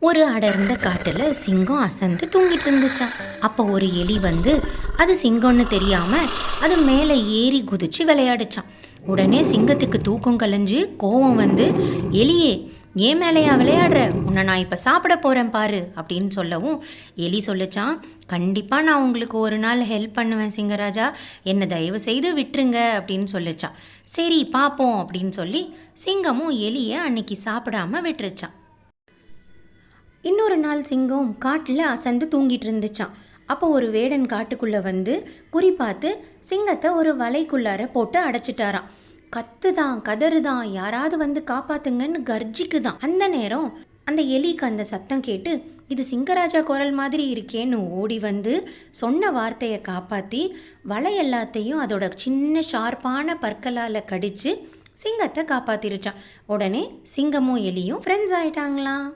ஒரு அடர்ந்த காட்டில் சிங்கம் அசந்து தூங்கிட்டு இருந்துச்சான். அப்போ ஒரு எலி வந்து அது சிங்கம்னு தெரியாமல் அது மேலே ஏறி குதிச்சு விளையாடுச்சான். உடனே சிங்கத்துக்கு தூக்கம் கலைஞ்சு கோவம் வந்து, எலியே ஏன் மேலேயா விளையாடுற, உன்னை நான் இப்போ சாப்பிட போகிறேன் பாரு அப்படின்னு சொல்லவும் எலி சொல்லிச்சான், கண்டிப்பாக நான் உங்களுக்கு ஒரு நாள் ஹெல்ப் பண்ணுவேன் சிங்கராஜா, என்னை தயவு செய்து விட்டுருங்க அப்படின்னு சொல்லிச்சான். சரி பார்ப்போம் அப்படின்னு சொல்லி சிங்கமும் எலியை அன்னைக்கு சாப்பிடாம விட்டுருச்சான். இன்னொரு நாள் சிங்கம் காட்டில் அசந்து தூங்கிட்டு இருந்துச்சான். அப்போ ஒரு வேடன் காட்டுக்குள்ளே வந்து குறி பார்த்து சிங்கத்தை ஒரு வலைக்குள்ளார போட்டு அடைச்சிட்டாராம். கத்துதான் கதறுதான், யாராவது வந்து காப்பாத்துங்கன்னு கர்ஜிக்குதான். அந்த நேரம் அந்த எலிக்கு அந்த சத்தம் கேட்டு, இது சிங்கராஜா குரல் மாதிரி இருக்கேன்னு ஓடி வந்து சொன்ன வார்த்தையை காப்பாற்றி வலை எல்லாத்தையும் அதோட சின்ன ஷார்ப்பான பற்களால் கடித்து சிங்கத்தை காப்பாற்றிருச்சான். உடனே சிங்கமும் எலியும் ஃப்ரெண்ட்ஸ் ஆயிட்டாங்களாம்.